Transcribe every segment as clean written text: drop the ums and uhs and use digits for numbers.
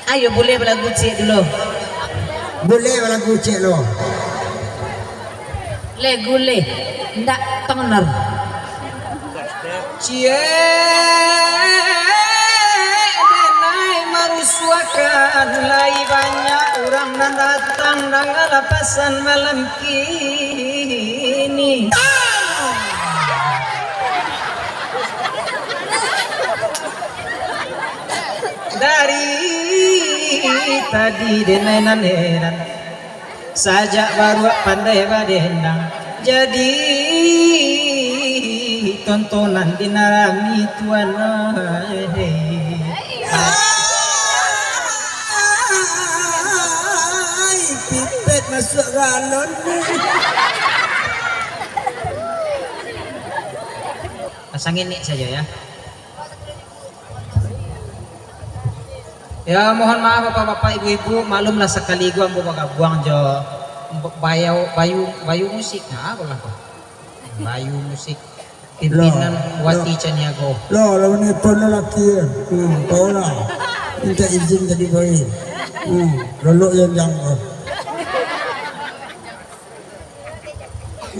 Ayo boleh lagu cek dulu. Boleh lagu cek lo. Le gule. Ndak toner. Cie denai marusuakan lai banyak orang yang datang dengan lapasan malam kini. Dari tadi denai naneran sajak baru pandai badendang jadi tontonan dinarami tuan pipet masuk galon. pasang ini saja ya. Ya mohon maaf bapak-bapak ibu-ibu malumlah sekali gua mau buang jo bayu musik nah apa lah bayu musik pimpinan Wati Caniago. Lo lawan itu lelaki ya. Tahu lah. Minta izin tadi bayi. Lalu yang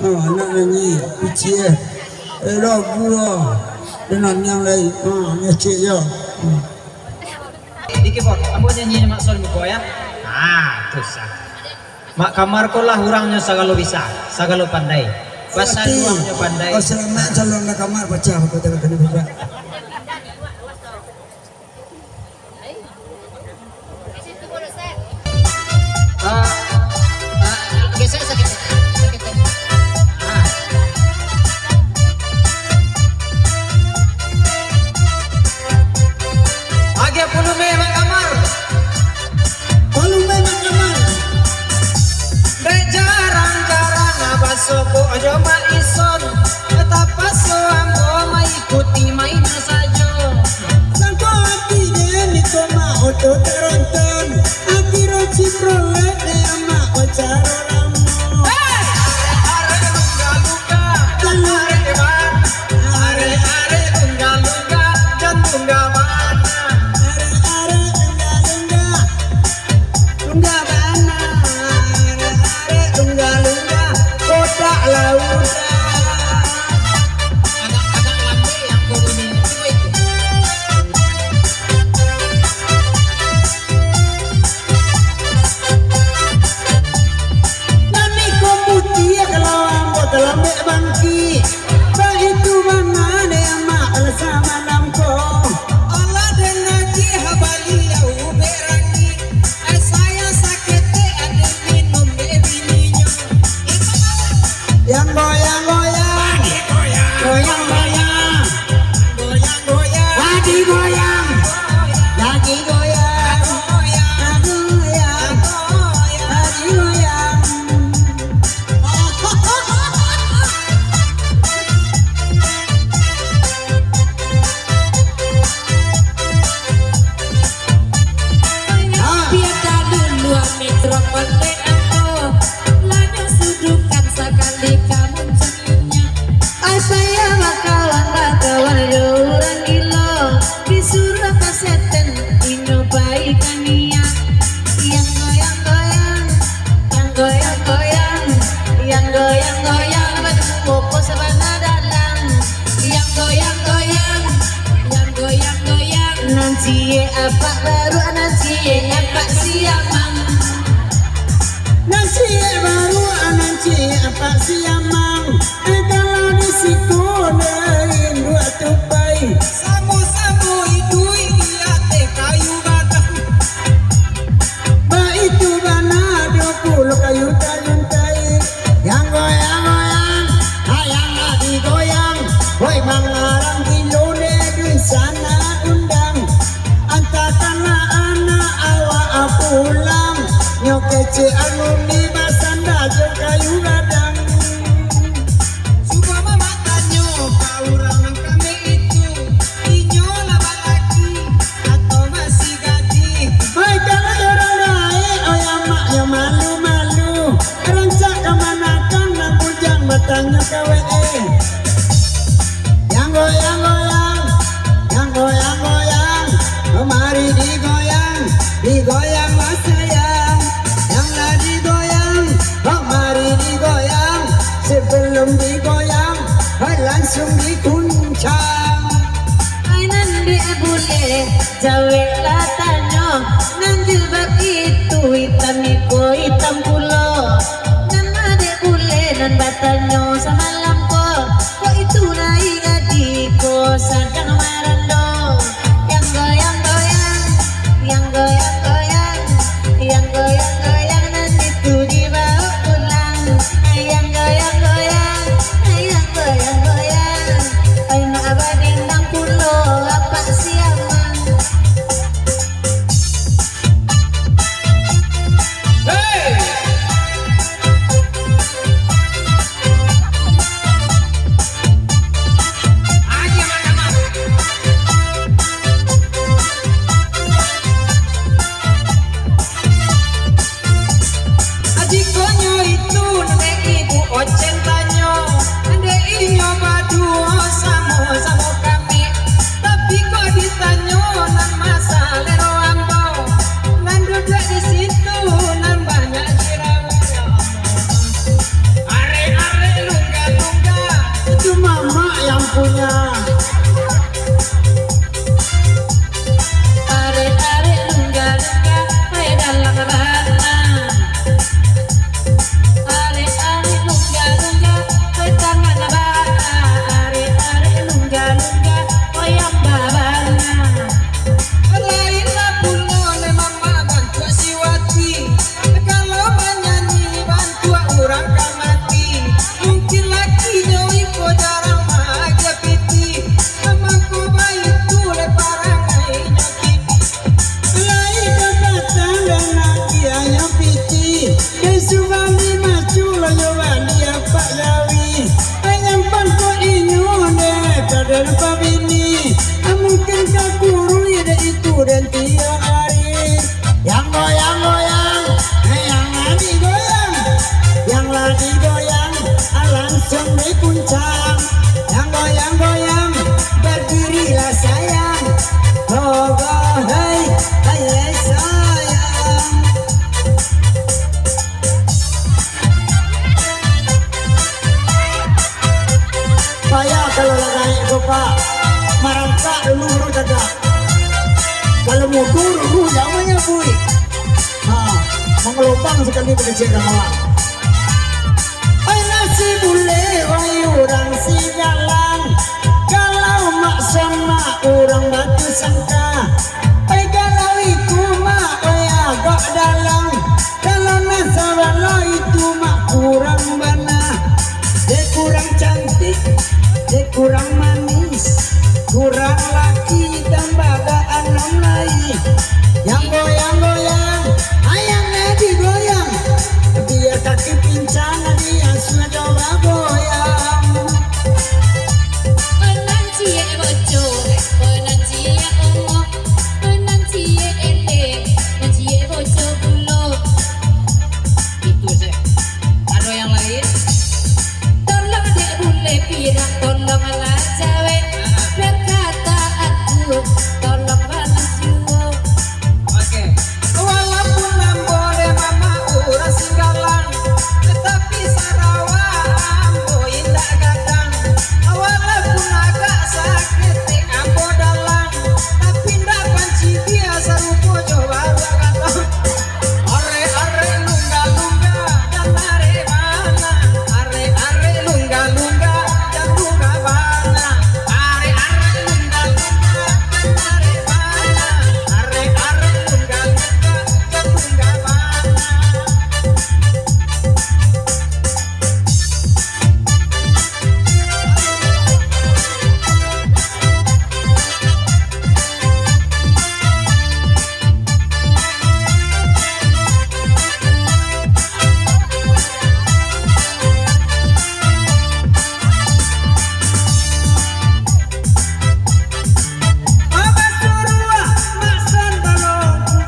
anak nyanyi pici lo gua dengan yang lain ngecek ya. Di keyboard, ambo nyanyi mak sol muko ya. Tuh sah. Mak kamar ko lah orangnya sagalo bisa, sagalo pandai. Bahasa luangnya pandai. Oh selamat calon nak kamar baca aku tengah kena baca. Geser sakit. Agi puluh mak kamar. Volume mak kamar. Jarang-jarang abasobo aja maison betapa ambo mengikuti mainnya saja. Sangko hati ni koma oto teronton. Hati roci prolet de ama ocaro lamo. Are luka-luka, are ban, are luka-luka, jantung gaban. Are lunga bana. Lunga-lunga, kotak lauda. Agak lambe yang koruni itu itu. Nani komputi kalau ambo telambe bangki. Begitu mana ne ama alasa malamko. Allah dengaji habali lau berangi. Saya sakit ada minum bebininya. Yang goyang-goyang. Goyang-goyang. Goyang-goyang. Lagi goyang. Lagi goyang. Lagi goyang. Lagi goyang. Biarkan dulu mikrofone aku. Lanya sudukan sekali kamu senyumnya. Saya bakalan bakalan orang gila. Disuruh kaseten inobaikan niat. Yang goyang-goyang, yang goyang-goyang, yang goyang-goyang berkumpul sabana dalam. Yang goyang-goyang, yang goyang-goyang. Nanti apa baru nanti apa siamang. Nanti baru nanti apa siamang. Kalau di situ nein dua tupai. Samu-samu idui dia teh kayu batang. Ba itu bana 20 kayu tayun-tay. Yang goyang-goyang, yang lagi goyang. Woi mangarang kilone di sana undang. Antakana anak awak pulang. Nyokece anu ni basanda jo kayu gadang. Suka mama tanyo orang kami itu inyo laki atau masih gadis. Hai kalau orang naik, oh ya mak ya malu-malu. Rancak kemanakan nak bujang batangnya kawe. Yang goyang-goyang, yang goyang-goyang. Mari digoyang, batanyo nan jilbab itu hitam iko hitam pulo nan ade bule nan batanyo sama lampo kok itu naik ngadi ko sadang marando yang goyang goyang yang goyang goyang yang goyang goyang nan itu dibawa pulang yang goyang goyang yang goyang goyang ay maabading ng pulo apa siyaman. Adikonyo itu nene ibu ocen tanyo ande inyo badu samo kami tapi kok ditanyo nan masa lero ambo nan duduk di situ nan banyak jirawanya are lungga itu mama yang punya Are lungga lungga ay dalang bana are lungga lungga ay tangan bana are lungga lungga ay ang babana lainlah pulo ne mama bantu siwati kalau menyanyi bantu orang kamati mungkin lakinya iko jarang aja piti amangku bayi tu le parangai nyoki lain datang dan lagi ayam piti kesubami maculo yowani apa yawi ayam panko inyo ne kadang pabini mungkin kakuru ide itu dan tiap hari yang goyang goyang yang lagi goyang yang lagi goyang langsung dikuncang yang goyang goyang berdirilah sayang oh hey hey sayang payah kalau lagi pak marangka dulu jaga kalau mau dulu namanya bui mengelopang sekali berkecil kawan ay nasi bule ay orang si jalan kalau mak sama orang batu sangka ay kalau itu mak ay agak dalam kalau nasabala itu mak kurang bana dia kurang cantik dia kurang manis kurang laki dan bagaan lain yang goyang-goyang ayamnya digoyang biar kaki pincang dia sudah coba goyang Nanti bojo, nanti omo, nanti ele, nanti bojo pulo. Itu sih. Ada yang lain? Tolong dek bule pirang, tolong lah jawe. Berkata aku, tolong balas juwo. Oke. walaupun boleh mama urang singgalan tetapi Sarawak ambo indah gadang walaupun agak sakit ambo dalang tapi ndak panci biasa rupo coba kata are lungga lungga dan are mana are lungga lungga dan lungga mana are lungga lungga dan are mana are lungga lungga dan lungga mana Abang suruh masan balongku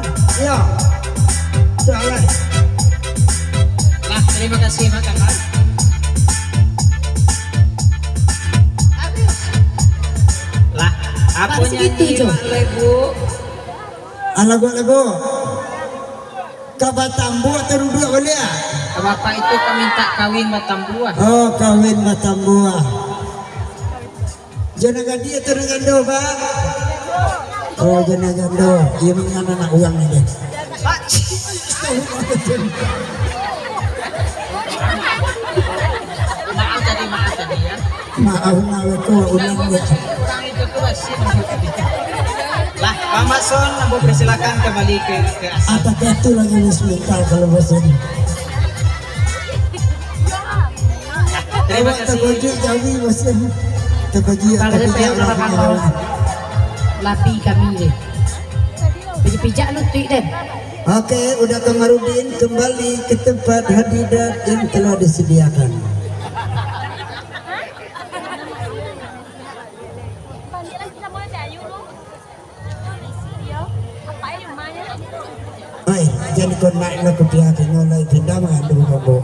ya jalan Lah, terima kasih Mak Kamar. Lah, aku Bagus gitu, nyanyi Jo. Mak lagu. lagu kabatambu teruduk boleh ya? Bapak itu minta kawin batang buah. Oh kawin batambu jangan dia tergando pak Oh jangan do, iya mengenai anak uang ini. Pak. Maaf tadi ya. Maaf nawe ko ulang ya. Kurang itu kebasin. Lah, Pak Mason, Abu persilakan kembali ke asal. Apa itu lagi mental kalau bosan. Terima kasih. Terbaji jadi bosan. Terbaji Kalau tapi saya udah makan lapi kami deh. Pijak lu tuh deh. Oke, udah Kamarudin kembali ke tempat hadirat yang telah disediakan. Oi, jadi kau naik lah ke pihak yang mulai pindaman.